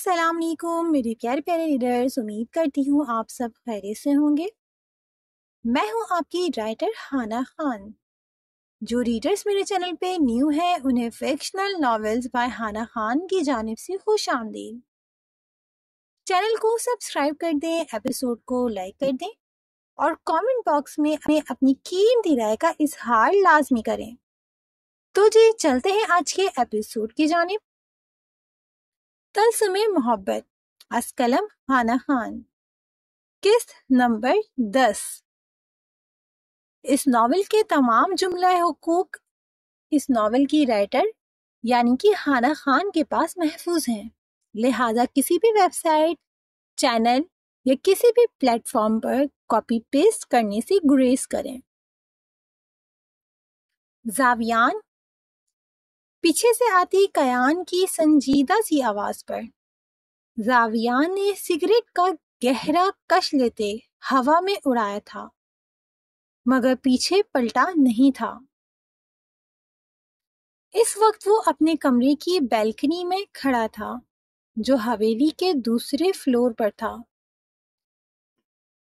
السلام علیکم میرے پیارے پیارے ریڈرز، امید کرتی ہوں آپ سب خیریت سے ہوں گے۔ میں ہوں آپ کی رائٹر ہانا خان۔ جو ریڈرز میرے چینل پہ نیو ہیں انہیں فکشنل ناولز بائی ہانا خان کی جانب سے خوش آمدید۔ چینل کو سبسکرائب کر دیں، ایپیسوڈ کو لائک کر دیں اور کامنٹ باکس میں اپنی قیمتی رائے کا اظہار لازمی کریں۔ تو جی چلتے ہیں آج کے ایپیسوڈ کی جانب۔ طلسم محبت، از قلم ہانا خان، قسط نمبر 10۔ اس ناول کے تمام جملہ حقوق اس ناول کی رائٹر یعنی کہ ہانا خان کے پاس محفوظ ہیں، لہٰذا کسی بھی ویب سائٹ، چینل یا کسی بھی پلیٹ فارم پر کاپی پیسٹ کرنے سے گریز کریں۔ زاویان، پیچھے سے آتی کیان کی سنجیدہ سی آواز پر زاویان نے سگریٹ کا گہرا کش لیتے ہوا میں اڑایا تھا، مگر پیچھے پلٹا نہیں تھا۔ اس وقت وہ اپنے کمرے کی بیلکنی میں کھڑا تھا جو حویلی کے دوسرے فلور پر تھا۔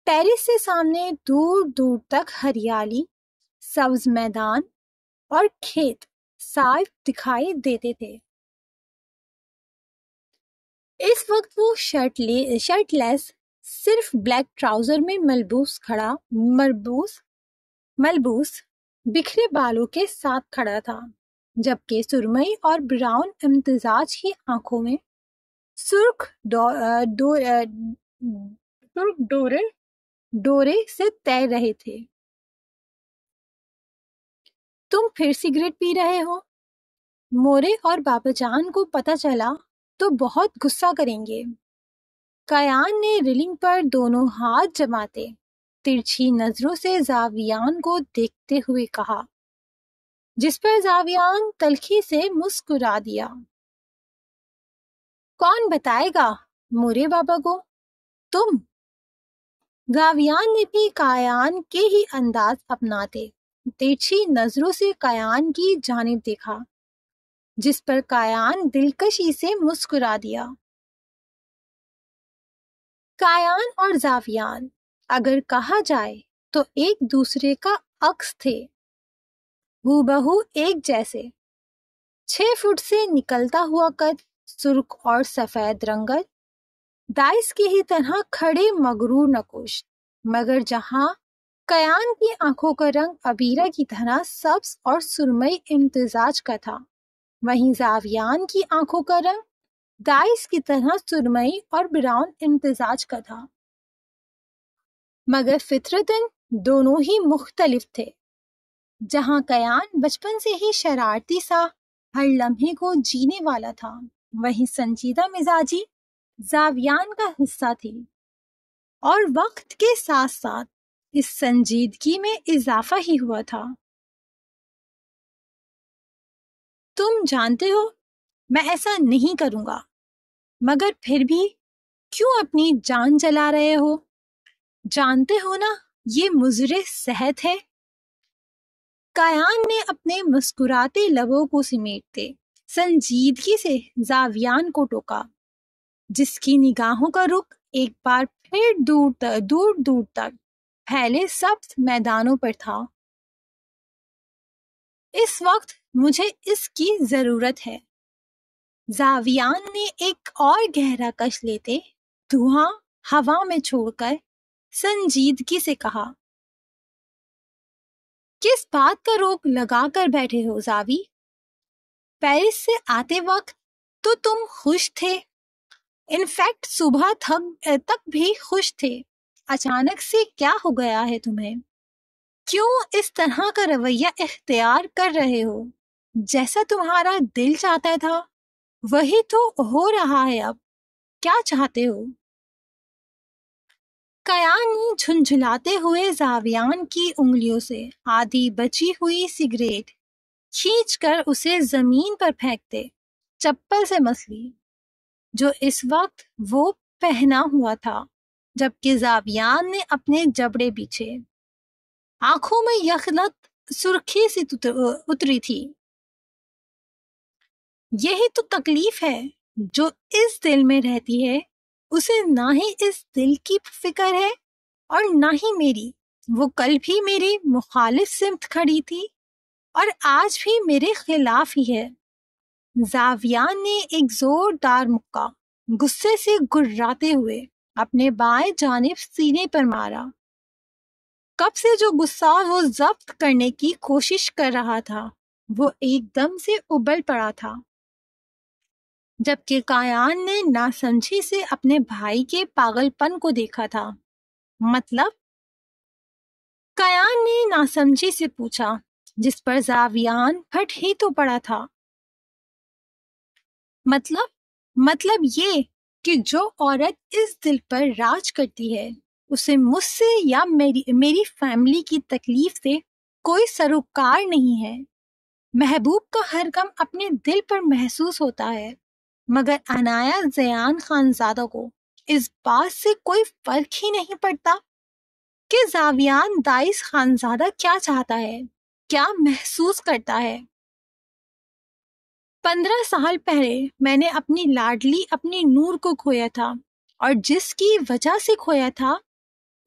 ٹیرس سے سامنے دور دور تک ہریالی، سبز میدان اور کھیت صاف دکھائی دیتے تھے۔ اس وقت وہ شرٹ لیس صرف بلیک ٹراؤزر میں ملبوس بکھرے بالوں کے ساتھ کھڑا تھا، جبکہ سرمئی اور براؤن امتزاج کی آنکھوں میں سرخ ڈورے سے تیر رہے تھے۔ تم پھر سگریٹ پی رہے ہو؟ مورے اور بابا جان کو پتہ چلا تو بہت غصہ کریں گے۔ کیان نے ریلنگ پر دونوں ہاتھ جماتے ترچھی نظروں سے زاویان کو دیکھتے ہوئے کہا، جس پر زاویان تلخی سے مسکرا دیا۔ کون بتائے گا مورے بابا کو؟ تم۔ زاویان نے بھی کیان کے ہی انداز اپناتے ترچھی نظروں سے کیان کی جانب دیکھا، جس پر کیان دلکشی سے مسکرا دیا۔ کیان اور زاویان اگر کہا جائے تو ایک دوسرے کا عکس تھے، ہو بہو ایک جیسے۔ 6 فٹ سے نکلتا ہوا قد، سرخ اور سفید رنگت، دائس کی ہی طرح کھڑے مغرور نکوش، مگر جہاں کیان کی آنکھوں کا رنگ ابیرہ کی طرح سبز اور سرمئی امتزاج کا تھا، وہیں زاویان کی آنکھوں کا رنگ دائس کی طرح سرمئی اور براؤن امتزاج کا تھا، مگر فطرتاً دونوں ہی مختلف تھے۔ جہاں کیان بچپن سے ہی شرارتی سا ہر لمحے کو جینے والا تھا، وہیں سنجیدہ مزاجی زاویان کا حصہ تھی، اور وقت کے ساتھ ساتھ اس سنجیدگی میں اضافہ ہی ہوا تھا۔ تم جانتے ہو میں ایسا نہیں کروں گا، مگر پھر بھی کیوں اپنی جان جلا رہے ہو؟ جانتے ہو نا یہ مضر صحت ہے۔ کیان نے اپنے مسکراتے لبوں کو سمیٹتے سنجیدگی سے زاویان کو ٹوکا، جس کی نگاہوں کا رخ ایک بار پھر دور دور تک پھیلے سبز میدانوں پر تھا۔ اس وقت مجھے اس کی ضرورت ہے۔ زاویان نے ایک اور گہرا کش لیتے دھواں ہوا میں چھوڑ کر سنجیدگی سے کہا، کس بات کا روک لگا کر بیٹھے ہو زاوی؟ پیرس سے آتے وقت تو تم خوش تھے، انفیکٹ صبح تک بھی خوش تھے، اچانک سے کیا ہو گیا ہے تمہیں؟ کیوں اس طرح کا رویہ اختیار کر رہے ہو؟ جیسا تمہارا دل چاہتا تھا وہی تو ہو رہا ہے، اب کیا چاہتے ہو؟ کیان نے جھنجھلاتے ہوئے زاویان کی انگلیوں سے آدھی بچی ہوئی سگریٹ کھینچ کر اسے زمین پر پھینکتے چپل سے مس لی، جو اس وقت وہ پہنا ہوا تھا، جبکہ زاویان نے اپنے جبڑے پیچھے آنکھوں میں یخلت سرخی سی اتری تھی۔ یہی تو تکلیف ہے، جو اس دل میں رہتی ہے اسے نہ ہی اس دل کی فکر ہے اور نہ ہی میری۔ وہ کل بھی میری مخالف سمت کھڑی تھی اور آج بھی میرے خلاف ہی ہے۔ زاویان نے ایک زوردار مکہ غصے سے گراتے ہوئے اپنے بائیں جانب سینے پر مارا۔ کب سے جو غصہ وہ ضبط کرنے کی کوشش کر رہا تھا وہ ایک دم سے ابل پڑا تھا، جبکہ کایان نے ناسمجھی سے اپنے بھائی کے پاگل پن کو دیکھا تھا۔ مطلب؟ کایان نے ناسمجھی سے پوچھا، جس پر زاویان پھٹ ہی تو پڑا تھا۔ مطلب یہ کہ جو عورت اس دل پر راج کرتی ہے اسے مجھ سے یا میری فیملی کی تکلیف سے کوئی سروکار نہیں ہے۔ محبوب کا ہر غم اپنے دل پر محسوس ہوتا ہے، مگر عنایا زیان خانزادہ کو اس بات سے کوئی فرق ہی نہیں پڑتا کہ زاویان دائس خانزادہ کیا چاہتا ہے، کیا محسوس کرتا ہے۔ 15 سال پہلے میں نے اپنی لاڈلی اپنی نور کو کھویا تھا، اور جس کی وجہ سے کھویا تھا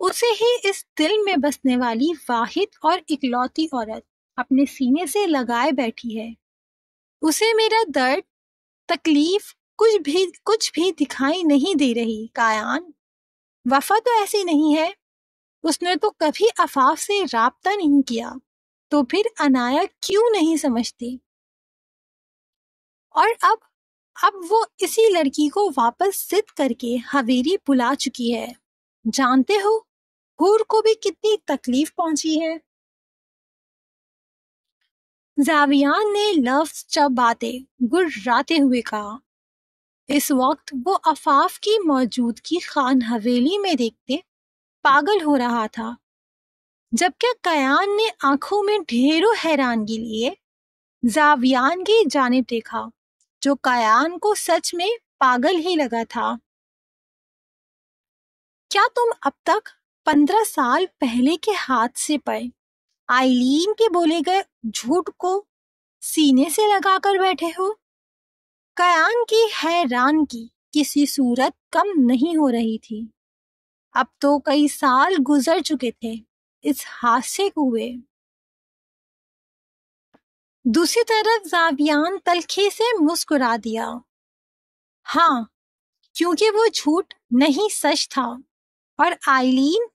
اسے ہی اس دل میں بسنے والی واحد اور اکلوتی عورت اپنے سینے سے لگائے بیٹھی ہے۔ اسے میرا درد، تکلیف کچھ بھی دکھائی نہیں دے رہی۔ کایان، وفا تو ایسی نہیں ہے، اس نے تو کبھی عفاف سے رابطہ نہیں کیا، تو پھر عنایا کیوں نہیں سمجھتی؟ اور اب وہ اسی لڑکی کو واپس ضد کر کے حویری بلا چکی ہے۔ جانتے ہو حور کو بھی کتنی تکلیف پہنچی ہے۔ زاویان نے لفظ چباتے گراتے ہوئے کہا۔ اس وقت وہ عفاف کی موجودگی خان حویلی میں دیکھتے پاگل ہو رہا تھا، جبکہ کایان نے آنکھوں میں ڈھیروں حیرانگی لیے زاویان کی جانب دیکھا، جو کایان کو سچ میں پاگل ہی لگا تھا۔ کیا تم اب تک 15 سال پہلے کے حادثے پر آئلین کے بولے گئے جھوٹ کو سینے سے لگا کر بیٹھے ہو؟ کایان کی حیران کی کسی صورت کم نہیں ہو رہی تھی۔ اب تو کئی سال گزر چکے تھے اس حادثے کو ہوئے۔ دوسری طرف زاویان تلخی سے مسکرا دیا۔ ہاں، کیونکہ وہ جھوٹ نہیں سچ تھا، اور آئلین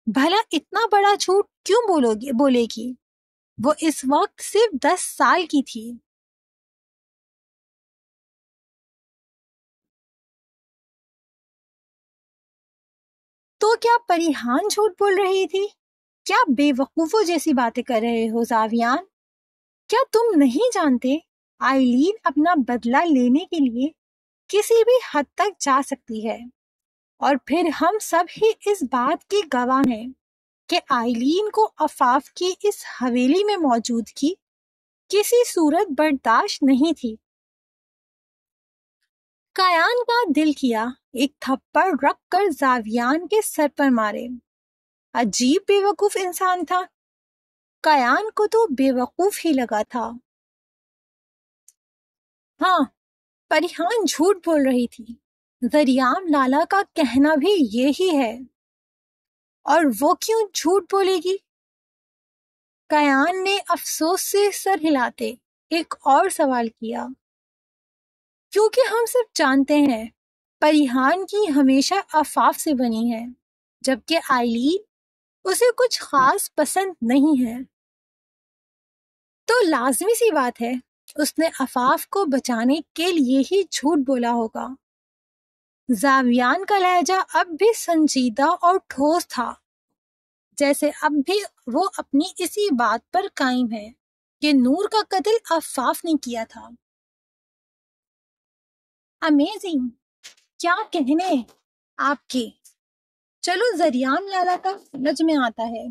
بھلا اتنا بڑا جھوٹ کیوں بولے گی؟ وہ اس وقت صرف 10 سال کی تھی۔ تو کیا پریحان جھوٹ بول رہی تھی؟ کیا بے وقوفوں جیسی باتیں کر رہے ہو زاویان؟ کیا تم نہیں جانتے آئلین اپنا بدلہ لینے کے لیے کسی بھی حد تک جا سکتی ہے؟ اور پھر ہم سب ہی اس بات کی گواہ ہیں کہ آئلین کو عفاف کی اس حویلی میں موجودگی کسی صورت برداشت نہیں تھی۔ کایان کا دل کیا ایک تھپڑ رکھ کر زاویان کے سر پر مارے۔ عجیب بے وقوف انسان تھا۔ کایان کو تو بے وقوف ہی لگا تھا۔ ہاں، پریحان جھوٹ بول رہی تھی۔ زریام لالا کا کہنا بھی یہی ہے۔ اور وہ کیوں جھوٹ بولے گی؟ کایان نے افسوس سے سر ہلاتے ایک اور سوال کیا۔ کیونکہ ہم سب جانتے ہیں پریحان کی ہمیشہ عفاف سے بنی ہے، جبکہ آئلین اسے کچھ خاص پسند نہیں ہے۔ تو لازمی سی بات ہے اس نے عفاف کو بچانے کے لیے ہی جھوٹ بولا ہوگا۔ زاویان کا لہجہ اب بھی سنجیدہ اور ٹھوس تھا، جیسے اب بھی وہ اپنی اسی بات پر قائم ہے کہ نور کا قتل عفاف نے کیا تھا۔ امیزنگ، کیا کہنے آپ کے۔ چلو زریام لالا کا سمجھ میں آتا ہے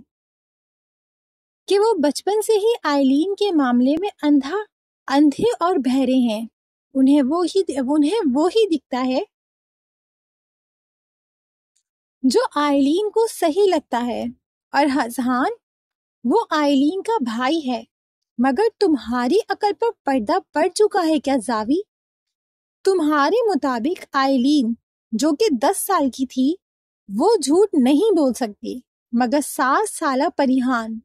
کہ وہ بچپن سے ہی آئلین کے معاملے میں اندھے اور بہرے ہیں۔ انہیں وہی دکھتا ہے جو آئلین کو صحیح لگتا ہے، اور اذہان وہ آئلین کا بھائی ہے۔ مگر تمہاری عقل پر پردہ پڑ چکا ہے کیا زاوی؟ تمہارے مطابق آئلین جو کہ 10 سال کی تھی وہ جھوٹ نہیں بول سکتی، مگر 7 سالہ پریہان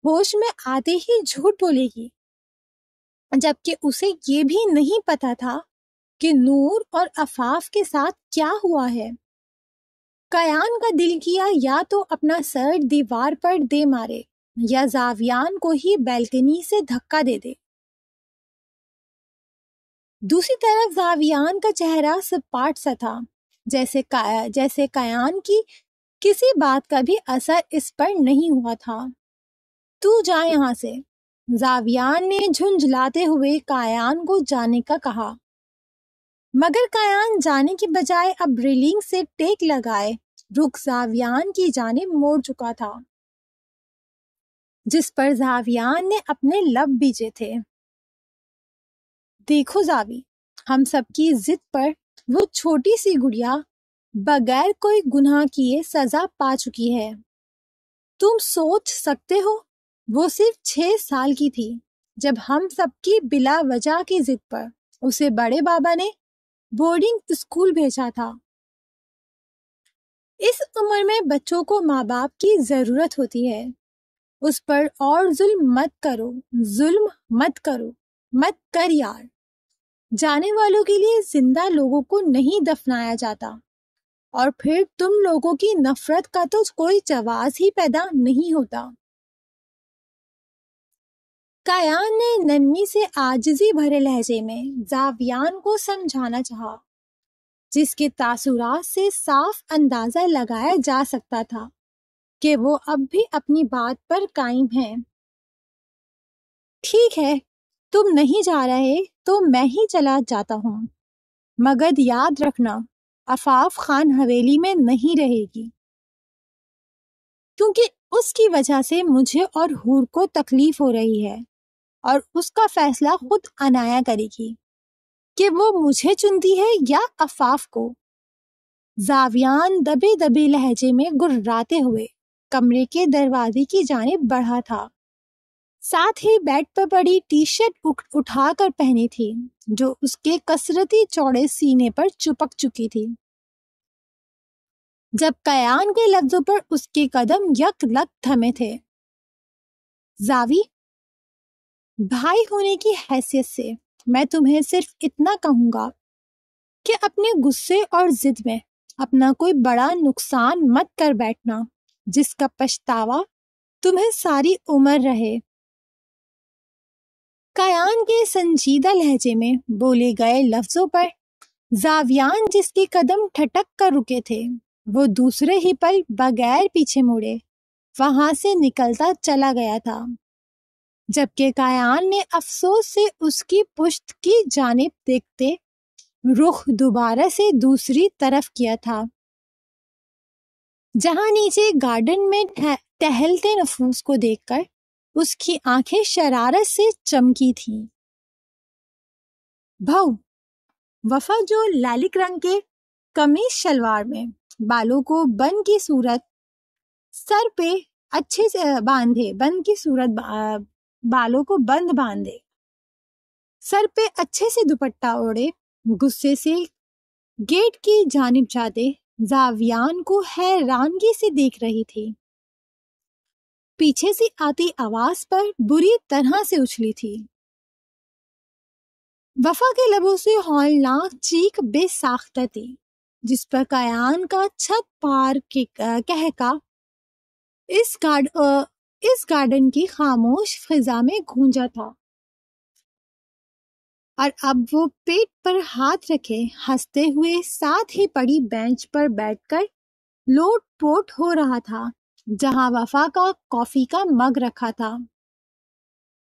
ہوش میں آتے ہی جھوٹ بولے گی، جبکہ اسے یہ بھی نہیں پتا تھا کہ نور اور عفاف کے ساتھ کیا ہوا ہے۔ کیان کا دل کیا یا تو اپنا سر دیوار پر دے مارے یا زاویان کو ہی بیلکنی سے دھکا دے دے۔ دوسری طرف زاویان کا چہرہ سپاٹ سا تھا، جیسے کیان کی کسی بات کا بھی اثر اس پر نہیں ہوا تھا۔ تو جا یہاں سے، زاویان نے جھنجھلاتے ہوئے کیان کو جانے کا کہا، مگر کیان جانے کی بجائے اب ریلنگ سے ٹیک لگائے رخ زاویان کی جانب موڑ چکا تھا، جس پر زاویان نے اپنے لب بیجے تھے۔ دیکھو زاوی، ہم سب کی ضد پر وہ چھوٹی سی گڑیا بغیر کوئی گناہ کیے سزا پا چکی ہے۔ تم سوچ سکتے ہو وہ صرف 6 سال کی تھی جب ہم سب کی بلا وجہ کی ضد پر اسے بڑے بابا نے بورڈنگ اسکول بھیجا تھا۔ اس عمر میں بچوں کو ماں باپ کی ضرورت ہوتی ہے، اس پر اور ظلم مت کر یار۔ جانے والوں کے لیے زندہ لوگوں کو نہیں دفنایا جاتا، اور پھر تم لوگوں کی نفرت کا تو کوئی جواز ہی پیدا نہیں ہوتا۔ کیان نے نرمی سے عاجزی بھرے لہجے میں زاویان کو سمجھانا چاہا، جس کے تاثرات سے صاف اندازہ لگایا جا سکتا تھا کہ وہ اب بھی اپنی بات پر قائم ہیں۔ ٹھیک ہے، تم نہیں جا رہے تو میں ہی چلا جاتا ہوں، مگر یاد رکھنا عفاف خان حویلی میں نہیں رہے گی، کیونکہ اس کی وجہ سے مجھے اور حور کو تکلیف ہو رہی ہے، اور اس کا فیصلہ خود عنایا کرے گی کہ وہ مجھے چنتی ہے یا عفاف کو۔ زاویان دبے دبے لہجے میں گرراتے ہوئے کمرے کے دروازے کی جانب بڑھا تھا، ساتھ ہی بیڈ پر پڑی ٹی شرٹ اٹھا کر پہنی تھی جو اس کے کثرتی چوڑے سینے پر چپک چکی تھی۔ جب کیان کے لفظوں پر اس کے قدم یک لگ تھمے تھے، زاوی، بھائی ہونے کی حیثیت سے میں تمہیں صرف اتنا کہوں گا کہ اپنے غصے اور ضد میں اپنا کوئی بڑا نقصان مت کر بیٹھنا جس کا پچھتاوا تمہیں ساری عمر رہے۔ کیان کے سنجیدہ لہجے میں بولے گئے لفظوں پر زاویان جس کے قدم ٹھٹک کر رکے تھے وہ دوسرے ہی پل بغیر پیچھے مڑے وہاں سے نکلتا چلا گیا تھا، جبکہ کیان نے افسوس سے اس کی پشت کی جانب دیکھتے رخ دوبارہ سے دوسری طرف کیا تھا، جہاں نیچے گارڈن میں ٹہلتے نفوس کو دیکھ کر اس کی آنکھیں شرارت سے چمکی تھیں۔ بھو، وفا جو لالک رنگ کے قمیص شلوار میں بالوں کو بن کی صورت سر پہ اچھے سے بالوں کو بند باندھے، سر پہ اچھے سے دوپٹہ اوڑے، غصے سے گیٹ کی جانب جاتے زاویان کو حیرانگی سے دیکھ رہی تھی، پیچھے سے آتی آواز پر بری طرح سے اچھلی تھی۔ وفا کے لبوں سے ہولناک چیخ بے ساختہ تھی، جس پر کیان کا چھت پار کہکا اس گارڈن کی خاموش فضا میں گونجا تھا، اور اب وہ پیٹ پر ہاتھ رکھے ہنستے ہوئے ساتھ ہی پڑی بینچ پر بیٹھ کر لوٹ پوٹ ہو رہا تھا جہاں وفا کا کافی کا مگ رکھا تھا،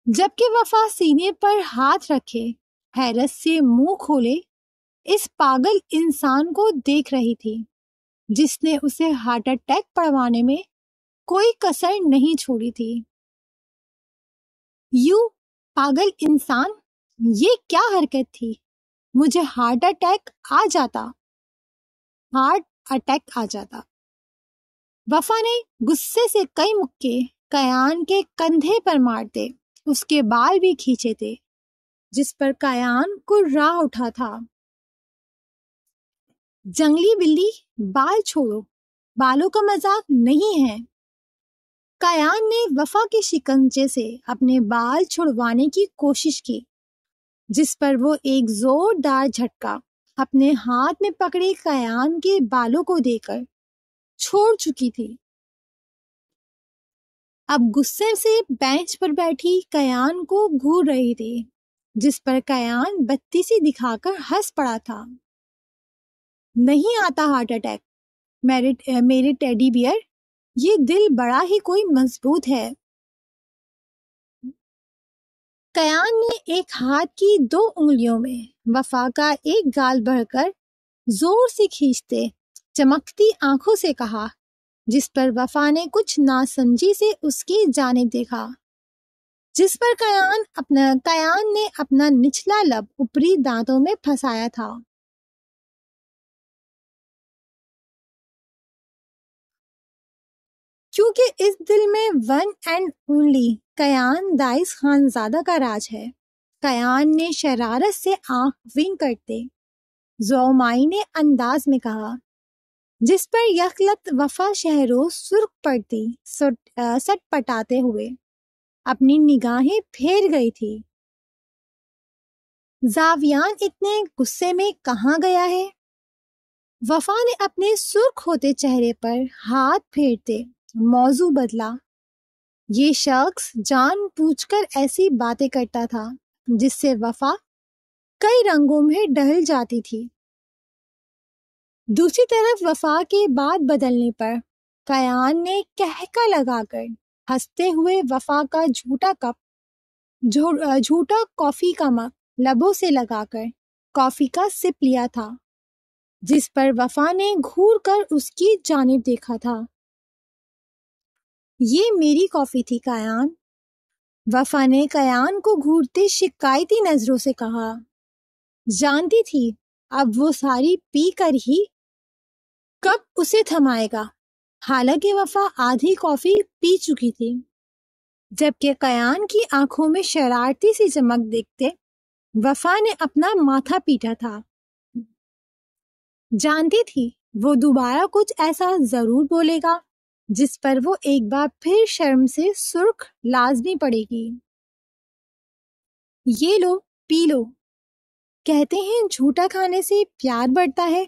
جبکہ وفا سینے پر ہاتھ رکھے حیرت سے منہ کھولے اس پاگل انسان کو دیکھ رہی تھی جس نے اسے ہارٹ اٹیک پڑوانے میں کوئی کسر نہیں چھوڑی تھی۔ یوں پاگل انسان، یہ کیا حرکت تھی؟ مجھے ہارٹ اٹیک آ جاتا۔ وفا نے غصے سے کئی مکے کیان کے کندھے پر مارتے اس کے بال بھی کھینچے تھے، جس پر کیان کرا اٹھا تھا۔ جنگلی بلی، بال چھوڑو، بالوں کا مذاق نہیں ہے۔ کیان نے وفا کے شکنجے سے اپنے بال چھڑوانے کی کوشش کی، جس پر وہ ایک زوردار جھٹکا اپنے ہاتھ میں پکڑے کیان کے بالوں کو دے کر چھوڑ چکی تھی۔ اب غصے سے بینچ پر بیٹھی کیان کو گھور رہی تھی، جس پر کیان بتی سی دکھا کر ہنس پڑا تھا۔ نہیں آتا ہارٹ اٹیک میرے ٹیڈی بیئر، یہ دل بڑا ہی کوئی مضبوط ہے۔ کیان نے ایک ہاتھ کی 2 انگلیوں میں وفا کا ایک گال بھر کر زور سے کھینچتے چمکتی آنکھوں سے کہا، جس پر وفا نے کچھ ناسمجھی سے اس کی جانب دیکھا، جس پر کیان نے اپنا نچلا لب اوپری دانتوں میں پھنسایا تھا۔ کیونکہ اس دل میں one and only Kiyan دائس Khanzada کا راج ہے، کیان نے شرارت سے آنکھ ونگ کرتے زومائنے انداز میں کہا، جس پر یکلت وفا شہرو سرخ پڑتی سٹ پٹاتے ہوئے اپنی نگاہیں پھیر گئی تھی۔ زاویان اتنے غصے میں کہاں گیا ہے؟ وفا نے اپنے سرخ ہوتے چہرے پر ہاتھ پھیرتے موضوع بدلا۔ یہ شخص جان بوجھ کر ایسی باتیں کرتا تھا جس سے وفا کئی رنگوں میں ڈھل جاتی تھی۔ دوسری طرف وفا کے بات بدلنے پر کیان نے کہکا لگا کر ہنستے ہوئے وفا کا جھوٹا کافی کا مگ لبوں سے لگا کر کافی کا سپ لیا تھا، جس پر وفا نے گھور کر اس کی جانب دیکھا تھا۔ یہ میری کافی تھی کیان، وفا نے کیان کو گھورتے شکایتی نظروں سے کہا۔ جانتی تھی اب وہ ساری پی کر ہی کب اسے تھمائے گا، حالانکہ وفا آدھی کافی پی چکی تھی، جبکہ کیان کی آنکھوں میں شرارتی سی چمک دیکھتے وفا نے اپنا ماتھا پیٹا تھا۔ جانتی تھی وہ دوبارہ کچھ ایسا ضرور بولے گا جس پر وہ ایک بار پھر شرم سے سرخ لازمی پڑے گی۔ یہ لو پی لو، کہتے ہیں جھوٹا کھانے سے پیار بڑھتا ہے،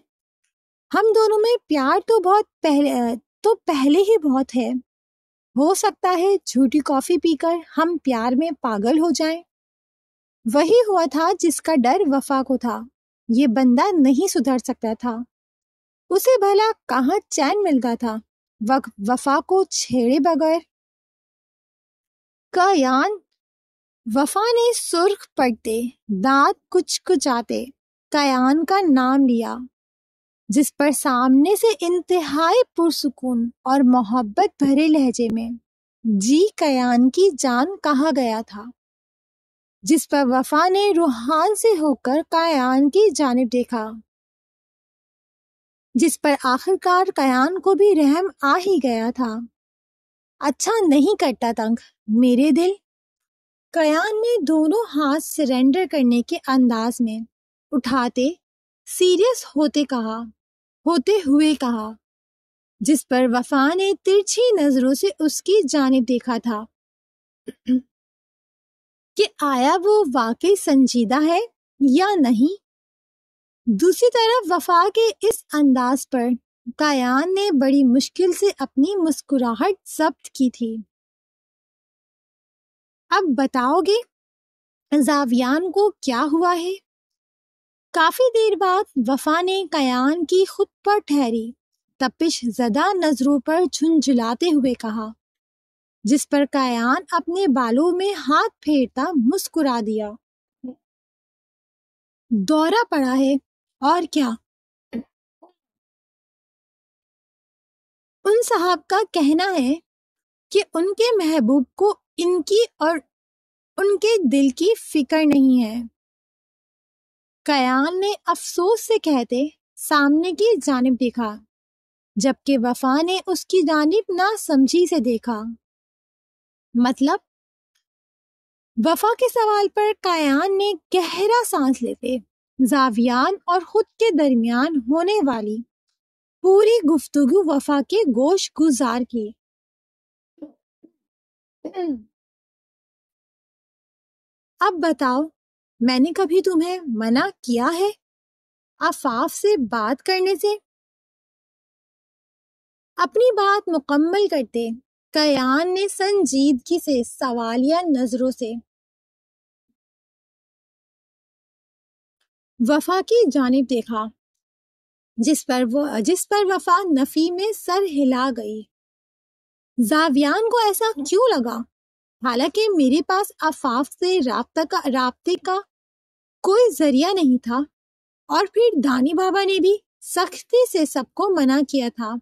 ہم دونوں میں پیار تو پہلے ہی بہت ہے، ہو سکتا ہے جھوٹی کافی پی کر ہم پیار میں پاگل ہو جائیں۔ وہی ہوا تھا جس کا ڈر وفا کو تھا، یہ بندہ نہیں سدھر سکتا تھا، اسے بھلا کہاں چین ملتا تھا وفا کو چھیڑے بغیر۔ کیان، وفا نے سرخ پڑتے دانت کچکچاتے کیان کا نام لیا، جس پر سامنے سے انتہائی پرسکون اور محبت بھرے لہجے میں جی کیان کی جان کہا گیا تھا، جس پر وفا نے روحان سے ہو کر کیان کی جانب دیکھا، جس پر آخرکار کیان کو بھی رحم آ ہی گیا تھا۔ اچھا نہیں کرتا تنگ میرے دل، کیان نے دونوں ہاتھ سرنڈر کرنے کے انداز میں اٹھاتے سیریس ہوتے ہوئے کہا، جس پر وفا نے ترچھی نظروں سے اس کی جانب دیکھا تھا کہ آیا وہ واقعی سنجیدہ ہے یا نہیں۔ دوسری طرف وفا کے اس انداز پر کیان نے بڑی مشکل سے اپنی مسکراہٹ ضبط کی تھی۔ اب بتاؤ گے زاویان کو کیا ہوا ہے؟ کافی دیر بعد وفا نے کیان کی خود پر ٹھہری تپش زدہ نظروں پر جھنجھلاتے ہوئے کہا، جس پر کیان اپنے بالوں میں ہاتھ پھیرتا مسکرا دیا۔ دورہ پڑا ہے اور کیا؟ ان صاحب کا کہنا ہے کہ ان کے محبوب کو ان کی اور ان کے دل کی فکر نہیں ہے، کیان نے افسوس سے کہتے سامنے کی جانب دیکھا، جبکہ وفا نے اس کی جانب نہ سمجھی سے دیکھا۔ مطلب؟ وفا کے سوال پر کیان نے گہرا سانس لیتے زاویان اور خود کے درمیان ہونے والی پوری گفتگو وفا کے گوش گزار کی۔ اب بتاؤ، میں نے کبھی تمہیں منع کیا ہے عفاف سے بات کرنے سے؟ اپنی بات مکمل کرتے کیان نے سنجیدگی سے سوالیہ نظروں سے وفا کی جانب دیکھا، جس پر وفا نفی میں سر ہلا گئی۔ زاویان کو ایسا کیوں لگا؟ حالانکہ میرے پاس عفاف سے رابطے کا کوئی ذریعہ نہیں تھا، اور پھر دانی بابا نے بھی سختی سے سب کو منع کیا تھا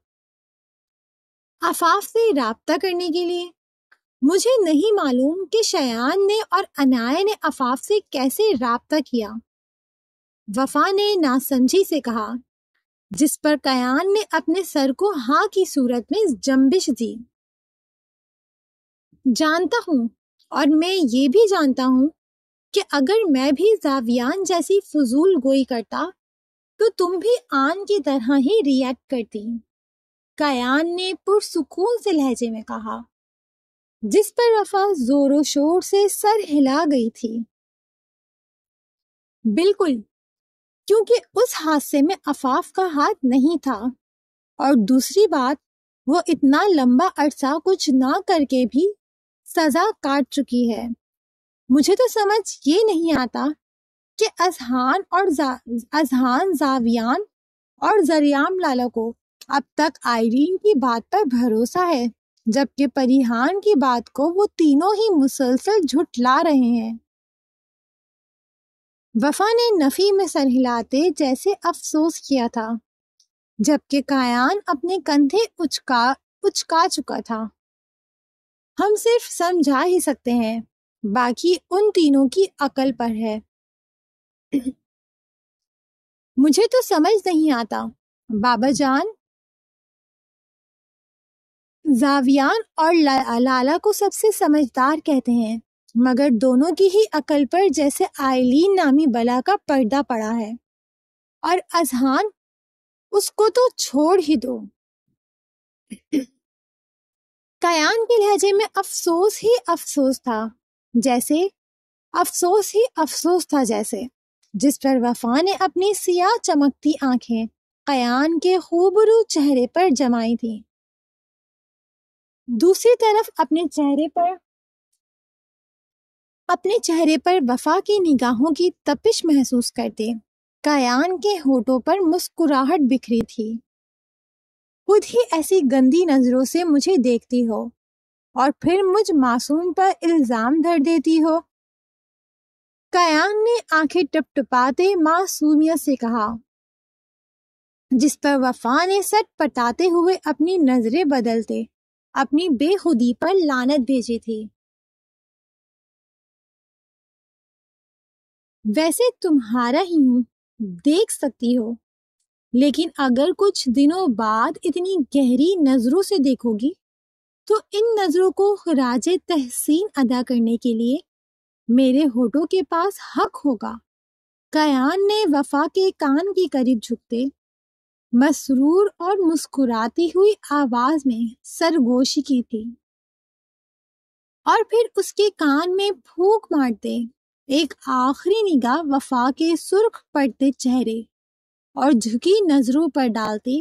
عفاف سے رابطہ کرنے کے لیے۔ مجھے نہیں معلوم کہ شایان نے اور عنایہ نے عفاف سے کیسے رابطہ کیا، وفا نے ناسمجھی سے کہا، جس پر کیان نے اپنے سر کو ہاں کی صورت میں جنبش دی۔ جانتا ہوں، اور میں یہ بھی جانتا ہوں کہ اگر میں بھی زاویان جیسی فضول گوئی کرتا تو تم بھی آن کی طرح ہی ریئیکٹ کرتی، کیان نے پرسکون سے لہجے میں کہا، جس پر وفا زور و شور سے سر ہلا گئی تھی۔ بالکل، کیونکہ اس حادثے میں عفاف کا ہاتھ نہیں تھا، اور دوسری بات، وہ اتنا لمبا عرصہ کچھ نہ کر کے بھی سزا کاٹ چکی ہے۔ مجھے تو سمجھ یہ نہیں آتا کہ اذہان زاویان اور زریام لالا کو اب تک آئرین کی بات پر بھروسہ ہے، جبکہ پریحان کی بات کو وہ تینوں ہی مسلسل جھٹلا رہے ہیں۔ وفا نے نفی میں سر ہلاتے جیسے افسوس کیا تھا، جبکہ کیان اپنے کندھے اچکا چکا تھا۔ ہم صرف سمجھا ہی سکتے ہیں، باقی ان تینوں کی عقل پر ہے۔ مجھے تو سمجھ نہیں آتا بابا جان، زاویان اور لالا کو سب سے سمجھدار کہتے ہیں، مگر دونوں کی ہی عقل پر جیسے آئلین نامی بلا کا پردہ پڑا ہے، اور اذہان، اس کو تو چھوڑ ہی دو۔ کیان کے لہجے میں افسوس ہی افسوس تھا جیسے، جس پر وفا نے اپنی سیاہ چمکتی آنکھیں کیان کے خوبرو چہرے پر جمائی تھی۔ دوسری طرف اپنے چہرے پر وفا کی نگاہوں کی تپش محسوس کرتے کیان کے ہونٹوں پر مسکراہٹ بکھری تھی۔ خود ہی ایسی گندی نظروں سے مجھے دیکھتی ہو اور پھر مجھ معصوم پر الزام دھر دیتی ہو، کیان نے آنکھیں ٹپٹپاتے معصومیت سے کہا، جس پر وفا نے سٹ پٹاتے ہوئے اپنی نظریں بدلتے اپنی بے خودی پر لعنت بھیجی تھی۔ ویسے تمہارا ہی ہوں، دیکھ سکتی ہو، لیکن اگر کچھ دنوں بعد اتنی گہری نظروں سے دیکھو گی تو ان نظروں کو خراج تحسین ادا کرنے کے لیے میرے ہونٹوں کے پاس حق ہوگا۔ کیان نے وفا کے کان کے قریب جھکتے مسرور اور مسکراتی ہوئی آواز میں سرگوشی کی تھی، اور پھر اس کے کان میں پھونک مارتے ایک آخری نگاہ وفا کے سرخ پڑتے چہرے اور جھکی نظروں پر ڈالتے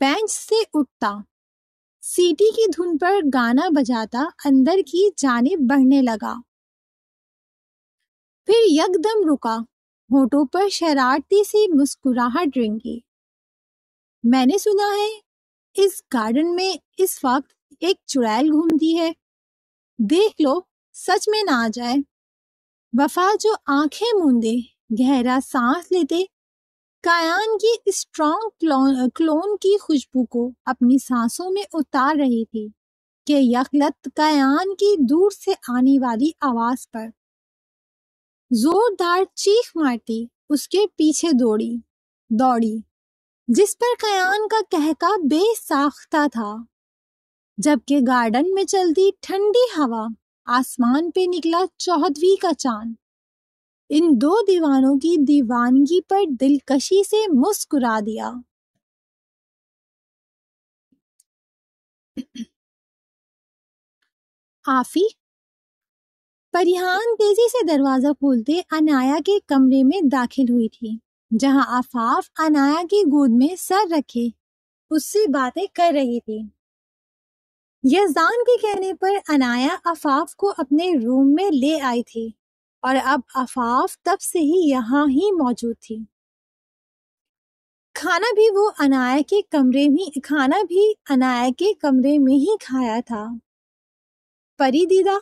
بینچ سے اٹھتا، سیٹی کی دھن پر گانا بجاتا اندر کی جانب بڑھنے لگا، پھر یکدم رکا، ہونٹوں پر شرارتی سی مسکراہٹ رنگی۔ میں نے سنا ہے اس گارڈن میں اس وقت ایک چڑیل گھومتی ہے، دیکھ لو سچ میں نہ آ جائے۔ وفا جو آنکھیں موندے گہرا سانس لیتے کیان کی اسٹرانگ کلون کی خوشبو کو اپنی سانسوں میں اتار رہی تھی کہ یکلت کیان کی دور سے آنے والی آواز پر زوردار چیخ مارتی اس کے پیچھے دوڑی، جس پر کیان کا کہکا بے ساختہ تھا، جبکہ گارڈن میں چلتی ٹھنڈی ہوا، آسمان پہ نکلا 14ویں کا چاند ان دو دیوانوں کی دیوانگی پر دلکشی سے مسکرا دیا۔ آفی، پریہان تیزی سے دروازہ کھولتے انایا کے کمرے میں داخل ہوئی تھی، جہاں آفاف انایا کی گود میں سر رکھے اس سے باتیں کر رہی تھی۔ یزدان کے کہنے پر انایا آفاف کو اپنے روم میں لے آئی تھی اور اب آفاف تب سے ہی یہاں ہی موجود تھی۔ کھانا بھی انایا کے کمرے میں ہی کھایا تھا۔ پری دیدہ،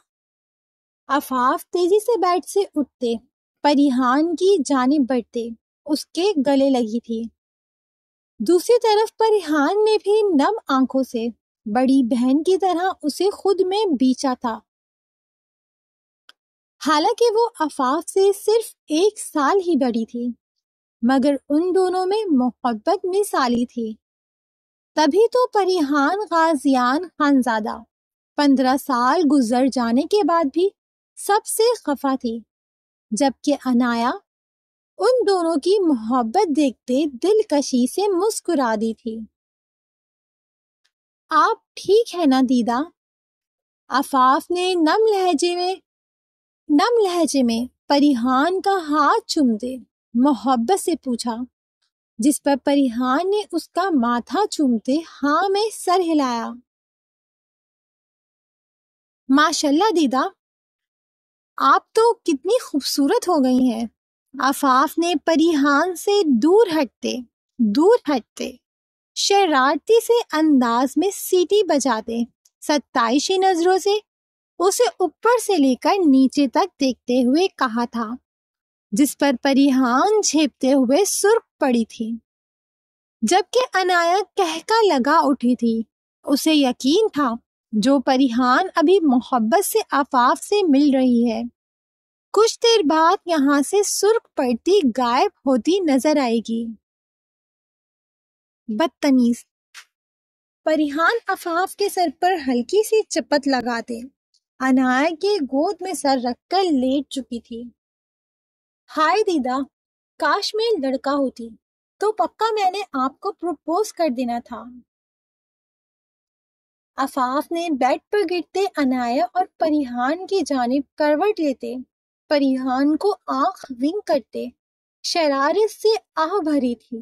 آفاف تیزی سے بیڈ سے اٹھتے پریہان کی جانب بڑھتے اس کے گلے لگی تھی۔ دوسری طرف پریہان نے بھی نم آنکھوں سے بڑی بہن کی طرح اسے خود میں بیچا تھا۔ حالانکہ وہ آفاف سے صرف 1 سال ہی بڑی تھی، مگر ان دونوں میں محبت مثالی تھی۔ تبھی تو پریہان غازیان خانزادہ 15 سال گزر جانے کے بعد بھی سب سے خفا تھی، جبکہ انایا ان دونوں کی محبت دیکھتے دلکشی سے مسکرا دی تھی۔ آپ ٹھیک ہے نا دیدہ؟ آفاف نے نم لہجے میں پریہان کا ہاتھ چومتے محبت سے پوچھا، جس پر پریہان نے اس کا ماتھا چومتے ہاں میں سر ہلایا۔ ماشاءاللہ دیدہ، آپ تو کتنی خوبصورت ہو گئی ہیں۔ آفاف نے پریہان سے دور ہٹتے شرارتی سے انداز میں سیٹی بجاتے ستائشی نظروں سے اسے اوپر سے لے کر نیچے تک دیکھتے ہوئے کہا تھا، جس پر پریہان جھیپتے ہوئے سرخ پڑی تھی، جبکہ انایا کہکا لگا اٹھی تھی۔ اسے یقین تھا جو پریہان ابھی محبت سے آفاف سے مل رہی ہے، کچھ دیر بعد یہاں سے سرخ پڑتی غائب ہوتی نظر آئے گی۔ بدتمیز، پریہان آفاف کے سر پر ہلکی سی چپت لگاتے انایا کے گود میں سر رکھ کر لیٹ چکی تھی۔ ہائے دیدہ، کاش میں لڑکا ہوتی تو پکا میں نے آپ کو پروپوز کر دینا تھا۔ آفاف نے بیڈ پر گرتے انایا اور پریہان کی جانب کروٹ لیتے پریہان کو آنکھ ونک کرتے شرارت سے آہ بھری تھی،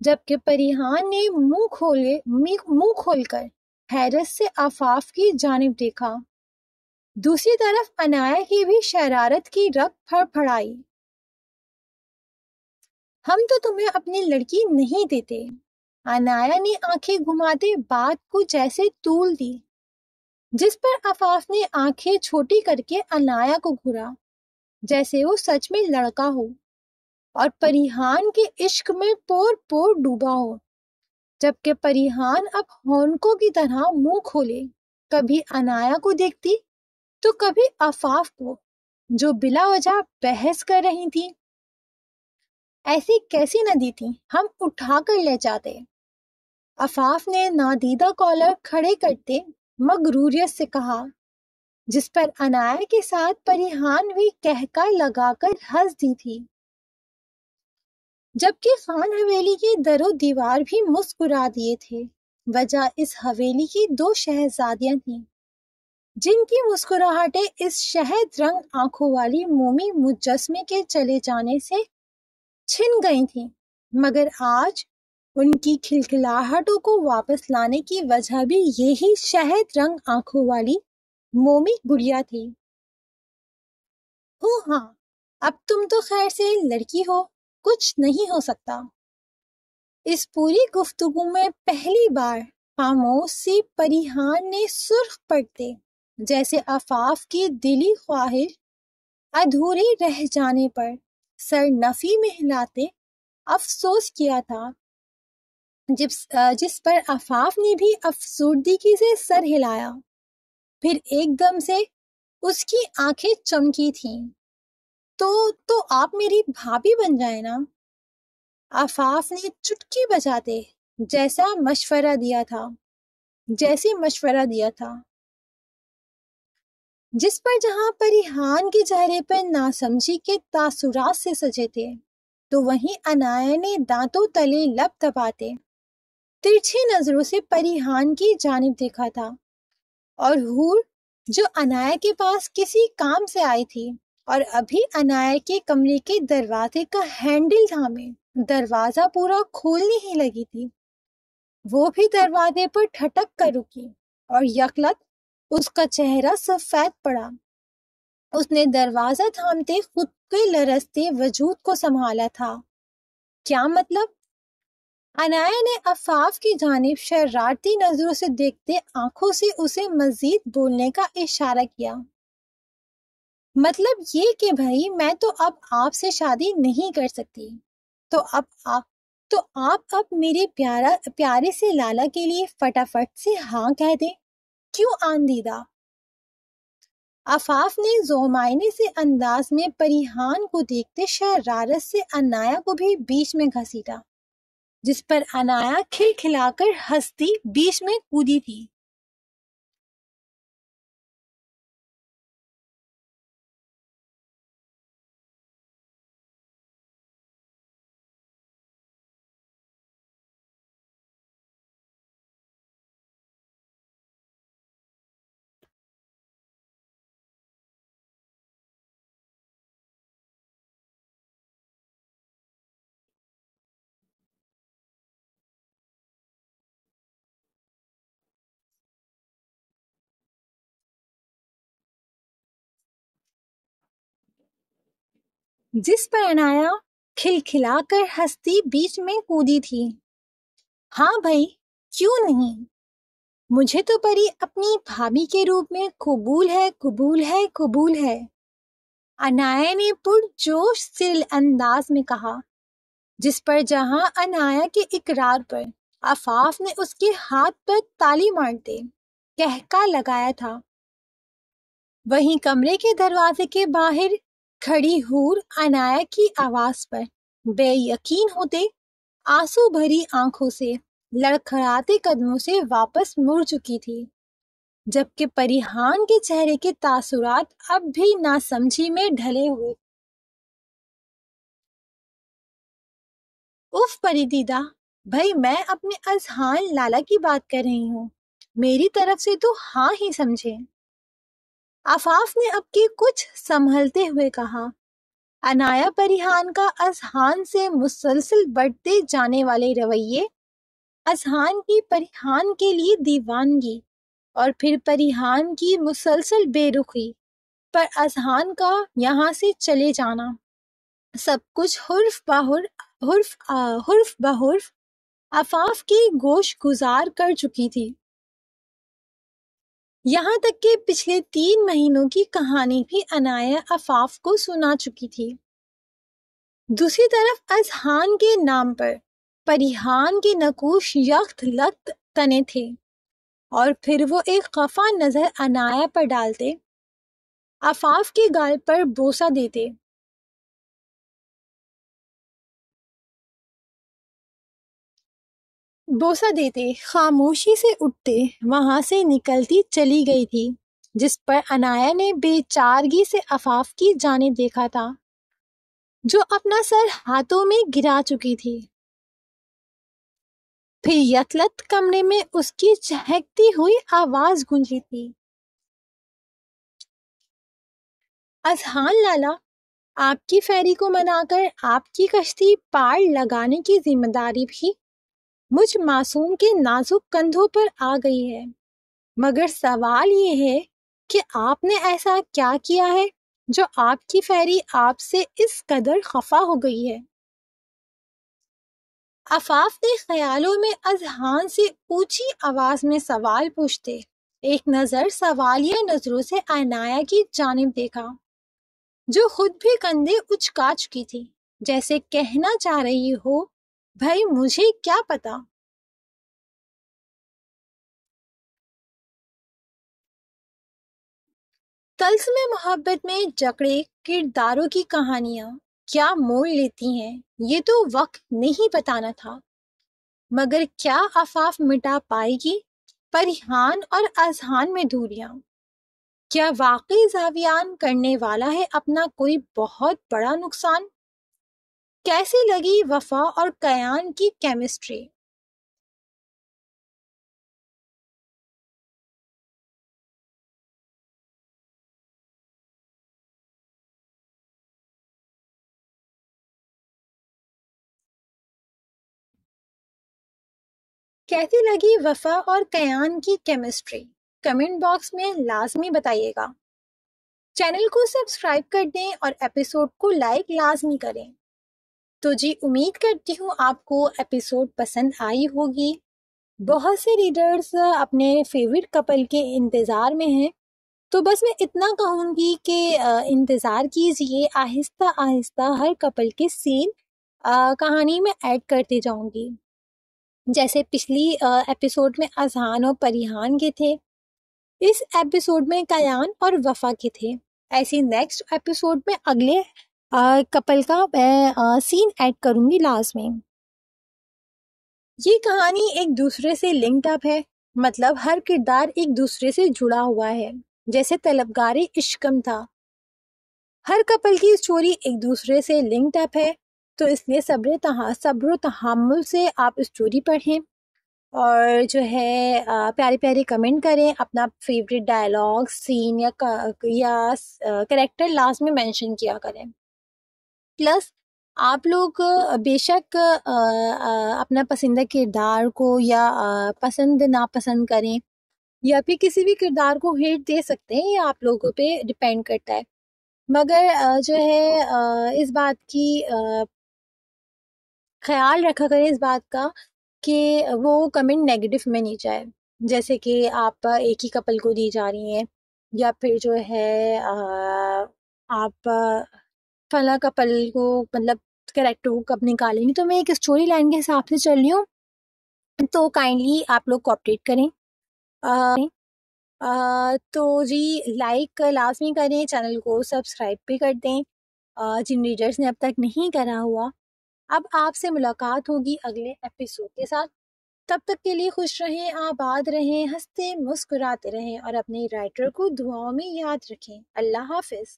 جبکہ پریہان نے منہ کھول کر حیرت سے آفاف کی جانب دیکھا۔ دوسری طرف انایا کی بھی شرارت کی رگ پھڑ پھڑائی۔ ہم تو تمہیں اپنی لڑکی نہیں دیتے۔ انایا نے آنکھیں گھماتے بات کو جیسے طول دی، جس پر آفاف نے آنکھیں چھوٹی کر کے انایا کو گھورا جیسے وہ سچ میں لڑکا ہو اور پریہان کے عشق میں پور پور ڈوبا ہو، جبکہ پریہان اب ہونکوں کی طرح منہ کھولے کبھی انایا کو دیکھتی تو کبھی آفاف کو، جو بلا وجہ بحث کر رہی تھی۔ ایسی کیسی ندی تھی، ہم اٹھا کر لے جاتے۔ آفاف نے نادیدہ کالر کھڑے کرتے مغروریت سے کہا، جس پر انایا کے ساتھ پریہان بھی کہکا لگا کر ہنس دی تھی، جبکہ خان حویلی کی در و دیوار بھی مسکرا دیے تھے۔ وجہ اس حویلی کی 2 شہزادیاں تھیں، جن کی مسکراہٹیں اس شہد رنگ آنکھوں والی مومی مجسمے کے چلے جانے سے چھن گئی تھیں، مگر آج ان کی کھلکھلاہٹوں کو واپس لانے کی وجہ بھی یہی شہد رنگ آنکھوں والی مومی گڑیا تھی۔ ہاں، اب تم تو خیر سے لڑکی ہو، کچھ نہیں ہو سکتا۔ اس پوری گفتگو میں پہلی بار خاموش سی پریہان نے سرخ پڑتے جیسے آفاف کی دلی خواہش ادھوری رہ جانے پر سر نفی میں ہلاتے افسوس کیا تھا، جس پر آفاف نے بھی افسردگی سے سر ہلایا۔ پھر ایک دم سے اس کی آنکھیں چمکی تھیں۔ تو آپ میری بھابھی بن جائیں نا؟ آفاف نے چٹکی بجاتے جیسے مشورہ دیا تھا۔ جس پر جہاں پریحان کے چہرے پر ناسمجھی کے تاثرات سے سجے تھے، تو وہیں عنایا نے دانتوں تلے لب دباتے ترچھی نظروں سے پریحان کی جانب دیکھا تھا، اور حور جو عنایا کے پاس کسی کام سے آئی تھی اور ابھی عنایا کے کمرے کے دروازے کا ہینڈل تھامے دروازہ پورا کھولنے ہی لگی تھی، وہ بھی دروازے پر ٹھٹک کر رکی اور یکلت اس کا چہرہ سفید پڑا۔ اس نے دروازہ تھامتے خود کے لرزتے وجود کو سنبھالا تھا۔ کیا مطلب؟ عنایا نے عفاف کی جانب شرارتی نظروں سے دیکھتے آنکھوں سے اسے مزید بولنے کا اشارہ کیا۔ مطلب یہ کہ بھائی میں تو اب سے شادی نہیں کر سکتی، تو آپ اب میرے پیارے سے لالا کے لیے فٹافٹ سے ہاں کہہ دیں، کیوں آندیدہ؟ عفاف نے ذومعنی سے انداز میں پریحان کو دیکھتے شرارت سے عنایا کو بھی بیچ میں گھسیٹا، جس پر عنایا کھلکھلا کر ہنستی بیچ میں کودی تھی۔ جس پر عنایا کھلکھلا کر ہنستی بیچ میں کودی تھی۔ ہاں بھائی، کیوں نہیں؟ مجھے تو پری اپنی بھابھی کے روپ میں قبول ہے، قبول ہے، قبول ہے، عنایا نے پرجوش سے انداز میں کہا، جس پر جہاں عنایا کے اقرار پر عفاف نے اس کے ہاتھ پر تالی مارتے کہکا لگایا تھا، وہیں کمرے کے دروازے کے باہر کھڑی حور عنایا کی آواز پر بے یقین ہوتے آنسو بھری آنکھوں سے لڑکھڑاتے قدموں سے واپس مڑ چکی تھی، جبکہ پریحان کے چہرے کے تاثرات اب بھی ناسمجھی میں ڈھلے ہوئے۔ اف پری دیدہ، بھائی میں اپنے اذہان لالا کی بات کر رہی ہوں، میری طرف سے تو ہاں ہی سمجھے۔ عفاف نے اب کی کچھ سنبھلتے ہوئے کہا۔ عنایا پریحان کا اذہان سے مسلسل بڑھتے جانے والے رویے، اذہان کی پریحان کے لیے دیوانگی، اور پھر پریحان کی مسلسل بے رخی پر اذہان کا یہاں سے چلے جانا، سب کچھ حرف بحرف عفاف کی گوش گزار کر چکی تھی، یہاں تک کہ پچھلے 3 مہینوں کی کہانی بھی عنایا عفاف کو سنا چکی تھی۔ دوسری طرف اذہان کے نام پر پریحان کے نقوش یخت لخت تنے تھے، اور پھر وہ ایک خفا نظر عنایا پر ڈالتے، عفاف کے گال پر بوسہ دیتے خاموشی سے اٹھتے وہاں سے نکلتی چلی گئی تھی، جس پر عنایا نے بے چارگی سے عفاف کی جانب دیکھا تھا، جو اپنا سر ہاتھوں میں گرا چکی تھی۔ پھر یکلت کمرے میں اس کی چہکتی ہوئی آواز گونجی تھی، اذہان لالا، آپ کی فیری کو منا کر آپ کی کشتی پار لگانے کی ذمہ داری بھی مجھ معصوم کے نازک کندھوں پر آ گئی ہے، مگر سوال یہ ہے کہ آپ نے ایسا کیا کیا ہے جو آپ کی فیری آپ سے اس قدر خفا ہو گئی ہے؟ عفاف نے خیالوں میں اذہان سے اونچی آواز میں سوال پوچھتے ایک نظر سوالیہ نظروں سے عنایا کی جانب دیکھا، جو خود بھی کندھے اچکا چکی تھی، جیسے کہنا چاہ رہی ہو، بھائی مجھے کیا پتا۔ طلسم محبت میں جکڑے کرداروں کی کہانیاں کیا موڑ لیتی ہیں یہ تو وقت نہیں بتانا تھا، مگر کیا عفاف مٹا پائے گی پریحان اور اذہان میں دوریاں؟ کیا واقعی زاویان کرنے والا ہے اپنا کوئی بہت بڑا نقصان؟ کیسی لگی وفا اور کیان کی کیمسٹری؟ کیسی لگی وفا اور کیان کی کیمسٹری؟ کمنٹ باکس میں لازمی بتائیے گا۔ چینل کو سبسکرائب کر دیں اور ایپیسوڈ کو لائک لازمی کریں۔ تو جی امید کرتی ہوں آپ کو ایپیسوڈ پسند آئی ہوگی۔ بہت سے ریڈرز اپنے فیورٹ کپل کے انتظار میں ہیں، تو بس میں اتنا کہوں گی کہ انتظار کیجئے، آہستہ آہستہ ہر کپل کے سین کہانی میں ایڈ کرتے جاؤں گی۔ جیسے پچھلی ایپیسوڈ میں اذہان اور پریحان کے تھے، اس ایپیسوڈ میں کیان اور وفا کے تھے، ایسی نیکسٹ ایپیسوڈ میں اگلے کپل کا میں سین ایڈ کروں گی لازمی۔ یہ کہانی ایک دوسرے سے لنکڈ اپ ہے، مطلب ہر کردار ایک دوسرے سے جڑا ہوا ہے، جیسے طلبگار عشقم تھا۔ ہر کپل کی اسٹوری ایک دوسرے سے لنکڈ اپ ہے، تو اس لیے صبر و تحمل سے آپ اسٹوری پڑھیں اور جو ہے پیارے پیارے کمنٹ کریں، اپنا فیوریٹ ڈائلاگ، سین یا کریکٹر لاسٹ میں مینشن کیا کریں۔ پلس آپ لوگ بے شک اپنا پسندیدہ کردار کو یا پسند ناپسند کریں، یا پھر کسی بھی کردار کو ہیٹ دے سکتے ہیں، یہ آپ لوگوں پہ ڈپینڈ کرتا ہے، مگر جو ہے اس بات کی خیال رکھا کریں اس بات کا کہ وہ کمنٹ نیگیٹو میں نہیں جائے، جیسے کہ آپ ایک ہی کپل کو دی جا رہی ہیں، یا پھر جو ہے آپ فلاں کپل کو مطلب کریکٹر کو کب نکالیں گی۔ تو میں ایک اسٹوری لائن کے حساب سے چل رہی ہوں، تو کائنڈلی آپ لوگ کوآپریٹ کریں۔ تو جی لائک لازمی کریں، چینل کو سبسکرائب بھی کر دیں جن ریڈرز نے اب تک نہیں کرا ہوا۔ اب آپ سے ملاقات ہوگی اگلے ایپیسوڈ کے ساتھ، تب تک کے لیے خوش رہیں، آباد رہیں، ہنستے مسکراتے رہیں اور اپنے رائٹر کو دعاؤں میں یاد رکھیں۔ اللہ حافظ۔